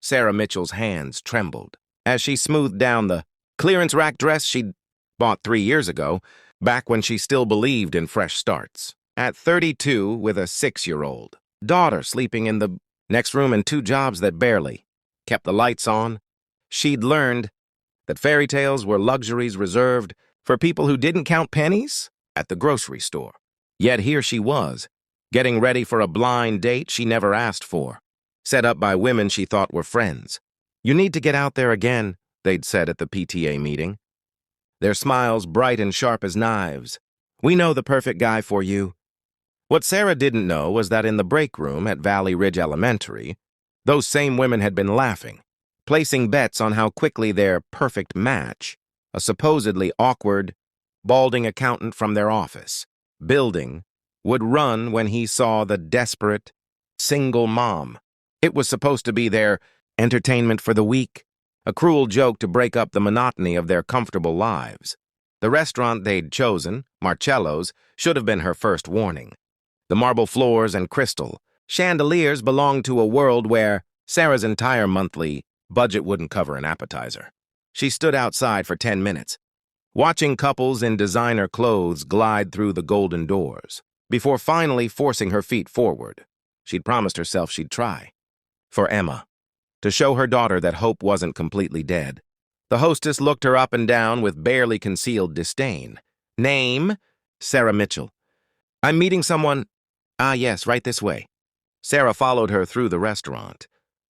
Sarah Mitchell's hands trembled as she smoothed down the clearance rack dress she'd bought 3 years ago, back when she still believed in fresh starts. At 32, with a 6-year-old daughter sleeping in the next room and 2 jobs that barely kept the lights on, she'd learned that fairy tales were luxuries reserved for people who didn't count pennies at the grocery store. Yet here she was, getting ready for a blind date she never asked for, set up by women she thought were friends. "You need to get out there again," they'd said at the PTA meeting, their smiles bright and sharp as knives. "We know the perfect guy for you." What Sarah didn't know was that in the break room at Valley Ridge Elementary, those same women had been laughing, placing bets on how quickly their perfect match, a supposedly awkward, balding accountant from their office building, would run when he saw the desperate, single mom. It was supposed to be their entertainment for the week, a cruel joke to break up the monotony of their comfortable lives. The restaurant they'd chosen, Marcello's, should have been her first warning. The marble floors and crystal chandeliers belonged to a world where Sarah's entire monthly budget wouldn't cover an appetizer. She stood outside for 10 minutes, watching couples in designer clothes glide through the golden doors, before finally forcing her feet forward. She'd promised herself she'd try. For Emma, to show her daughter that hope wasn't completely dead. The hostess looked her up and down with barely concealed disdain. "Name?" "Sarah Mitchell." "I'm meeting someone." "Ah, yes, right this way." Sarah followed her through the restaurant,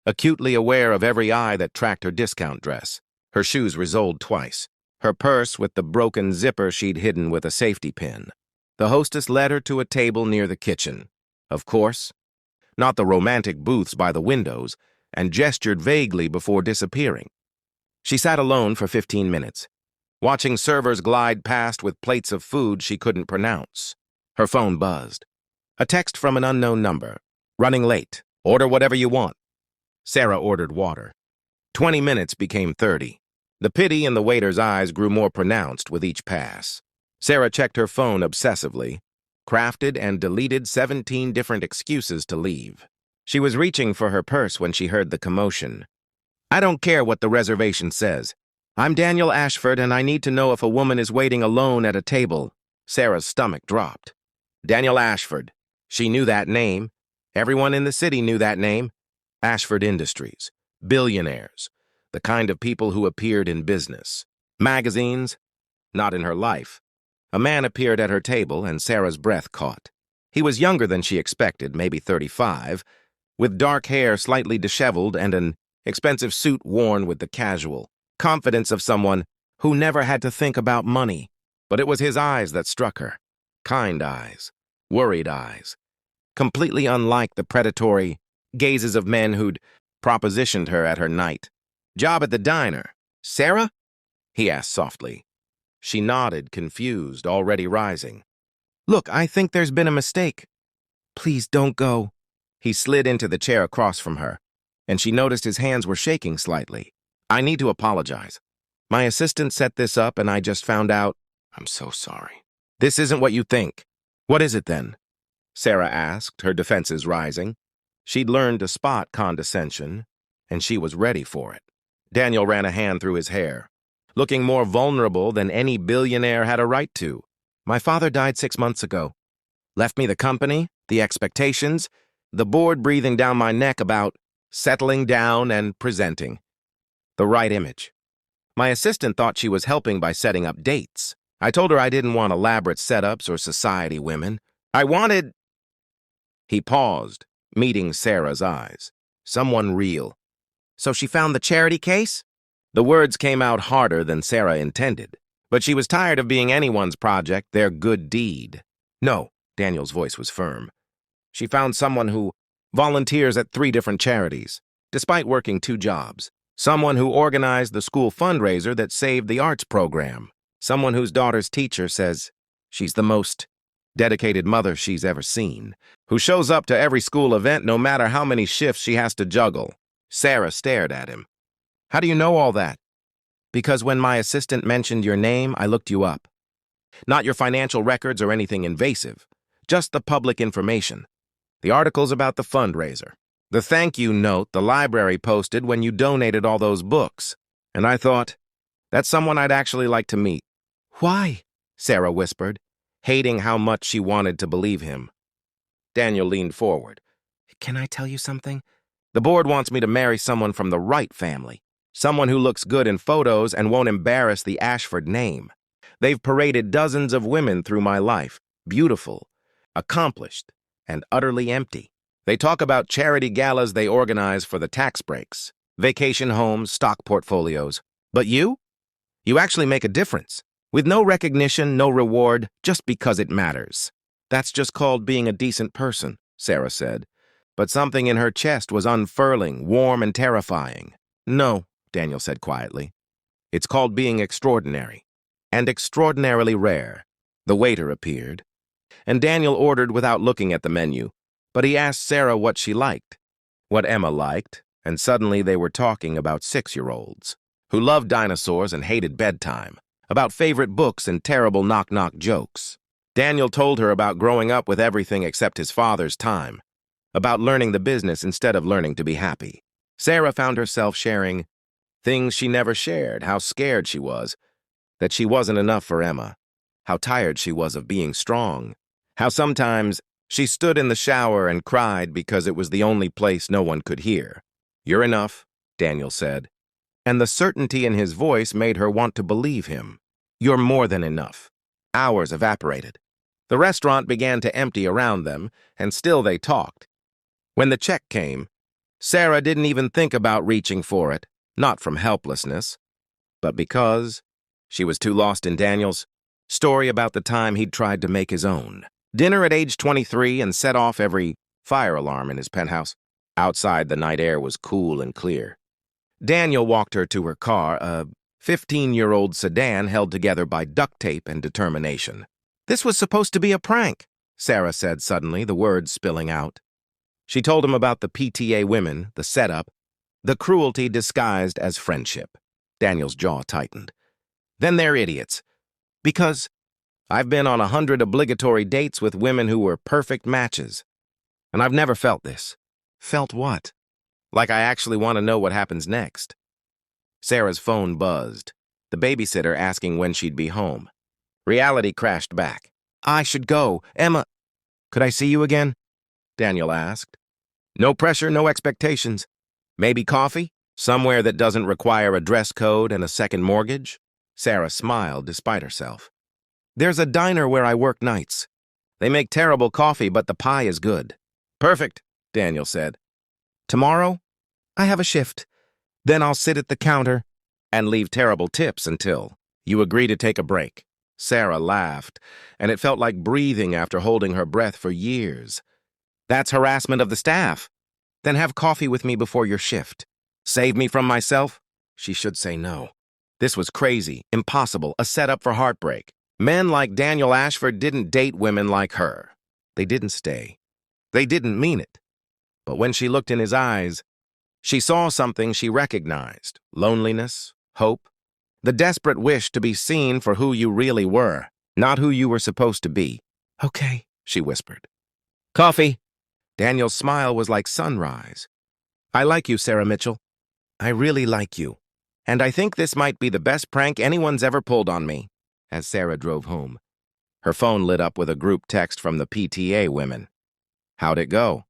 acutely aware of every eye that tracked her discount dress. Her shoes resoled twice, her purse with the broken zipper she'd hidden with a safety pin. The hostess led her to a table near the kitchen. Of course, not the romantic booths by the windows, and gestured vaguely before disappearing. She sat alone for 15 minutes, watching servers glide past with plates of food she couldn't pronounce. Her phone buzzed. A text from an unknown number. "Running late. Order whatever you want." Sarah ordered water. 20 minutes became 30. The pity in the waiter's eyes grew more pronounced with each pass. Sarah checked her phone obsessively, crafted and deleted 17 different excuses to leave. She was reaching for her purse when she heard the commotion. "I don't care what the reservation says. I'm Daniel Ashford, and I need to know if a woman is waiting alone at a table." Sarah's stomach dropped. Daniel Ashford. She knew that name. Everyone in the city knew that name. Ashford Industries. Billionaires. The kind of people who appeared in business. Magazines. Not in her life. A man appeared at her table, and Sarah's breath caught. He was younger than she expected, maybe 35, with dark hair slightly disheveled and an expensive suit worn with the casual confidence of someone who never had to think about money. But it was his eyes that struck her. Kind eyes. Worried eyes. Completely unlike the predatory gazes of men who'd propositioned her at her night. "Job at the diner. Sarah?" he asked softly. She nodded, confused, already rising. "Look, I think there's been a mistake." "Please don't go." He slid into the chair across from her, and she noticed his hands were shaking slightly. "I need to apologize. My assistant set this up, and I just found out." "I'm so sorry." "This isn't what you think." "What is it then?" Sarah asked, her defenses rising. She'd learned to spot condescension, and she was ready for it. Daniel ran a hand through his hair, looking more vulnerable than any billionaire had a right to. "My father died 6 months ago. Left me the company, the expectations, the board breathing down my neck about settling down and presenting the right image. My assistant thought she was helping by setting up dates. I told her I didn't want elaborate setups or society women. I wanted—" He paused, meeting Sarah's eyes. "Someone real." "So she found the charity case?" The words came out harder than Sarah intended, but she was tired of being anyone's project, their good deed. "No," Daniel's voice was firm. "She found someone who volunteers at 3 different charities, despite working 2 jobs. Someone who organized the school fundraiser that saved the arts program. Someone whose daughter's teacher says she's the most dedicated mother she's ever seen. Who shows up to every school event no matter how many shifts she has to juggle." Sarah stared at him. "How do you know all that?" "Because when my assistant mentioned your name, I looked you up. Not your financial records or anything invasive, just the public information. The articles about the fundraiser. The thank you note the library posted when you donated all those books. And I thought, that's someone I'd actually like to meet. Why? Sarah whispered, hating how much she wanted to believe him. Daniel leaned forward. Can I tell you something? The board wants me to marry someone from the right family. Someone who looks good in photos and won't embarrass the Ashford name. They've paraded dozens of women through my life, beautiful, accomplished, and utterly empty. They talk about charity galas they organize for the tax breaks, vacation homes, stock portfolios. But you? You actually make a difference. With no recognition, no reward, just because it matters. That's just called being a decent person, Sarah said. But something in her chest was unfurling, warm and terrifying. No, Daniel said quietly. It's called being extraordinary. And extraordinarily rare. The waiter appeared, and Daniel ordered without looking at the menu, but he asked Sarah what she liked, what Emma liked, and suddenly they were talking about 6-year-olds who loved dinosaurs and hated bedtime, about favorite books and terrible knock-knock jokes. Daniel told her about growing up with everything except his father's time, about learning the business instead of learning to be happy. Sarah found herself sharing things she never shared, how scared she was, that she wasn't enough for Emma, how tired she was of being strong, how sometimes she stood in the shower and cried because it was the only place no one could hear. You're enough, Daniel said, and the certainty in his voice made her want to believe him. You're more than enough. Hours evaporated. The restaurant began to empty around them, and still they talked. When the check came, Sarah didn't even think about reaching for it, not from helplessness, but because she was too lost in Daniel's story about the time he'd tried to make his own. Dinner at age 23 and set off every fire alarm in his penthouse. Outside, the night air was cool and clear. Daniel walked her to her car, a 15-year-old sedan held together by duct tape and determination. This was supposed to be a prank, Sarah said suddenly, the words spilling out. She told him about the PTA women, the setup, the cruelty disguised as friendship. Daniel's jaw tightened. Then they're idiots. Because I've been on 100 obligatory dates with women who were perfect matches. And I've never felt this. Felt what? Like I actually want to know what happens next. Sarah's phone buzzed, the babysitter asking when she'd be home. Reality crashed back. I should go. Emma, could I see you again? Daniel asked. No pressure, no expectations. Maybe coffee? Somewhere that doesn't require a dress code and a second mortgage? Sarah smiled despite herself. There's a diner where I work nights. They make terrible coffee, but the pie is good. Perfect, Daniel said. Tomorrow, I have a shift. Then I'll sit at the counter and leave terrible tips until you agree to take a break. Sarah laughed, and it felt like breathing after holding her breath for years. That's harassment of the staff. Then have coffee with me before your shift. Save me from myself? She should say no. This was crazy, impossible, a setup for heartbreak. Men like Daniel Ashford didn't date women like her. They didn't stay. They didn't mean it. But when she looked in his eyes, she saw something she recognized. Loneliness, hope, the desperate wish to be seen for who you really were, not who you were supposed to be. Okay, she whispered. Coffee. Daniel's smile was like sunrise. I like you, Sarah Mitchell. I really like you. And I think this might be the best prank anyone's ever pulled on me. As Sarah drove home, her phone lit up with a group text from the PTA women. How'd it go?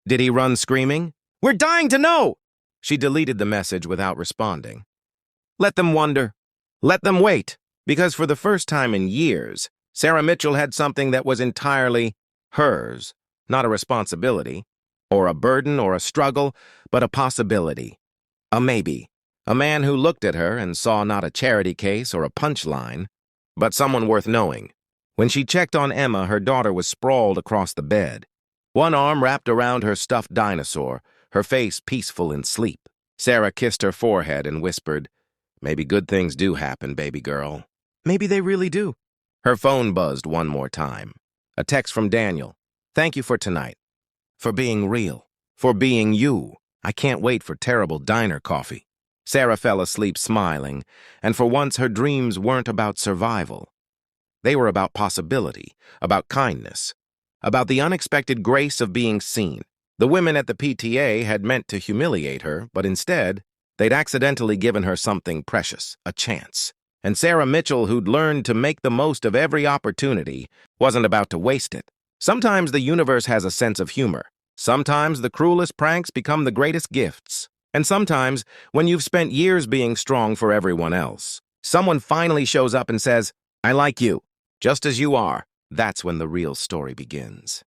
Did he run screaming? We're dying to know! She deleted the message without responding. Let them wonder. Let them wait. Because for the first time in years, Sarah Mitchell had something that was entirely hers, not a responsibility, or a burden or a struggle, but a possibility, a maybe. A man who looked at her and saw not a charity case or a punchline, but someone worth knowing. When she checked on Emma, her daughter was sprawled across the bed, one arm wrapped around her stuffed dinosaur, her face peaceful in sleep. Sarah kissed her forehead and whispered, Maybe good things do happen, baby girl. Maybe they really do. Her phone buzzed one more time. A text from Daniel. Thank you for tonight. For being real. For being you. I can't wait for terrible diner coffee. Sarah fell asleep smiling, and for once her dreams weren't about survival. They were about possibility, about kindness, about the unexpected grace of being seen. The women at the PTA had meant to humiliate her, but instead, they'd accidentally given her something precious, a chance. And Sarah Mitchell, who'd learned to make the most of every opportunity, wasn't about to waste it. Sometimes the universe has a sense of humor. Sometimes the cruelest pranks become the greatest gifts. And sometimes, when you've spent years being strong for everyone else, someone finally shows up and says, "I like you, just as you are." That's when the real story begins.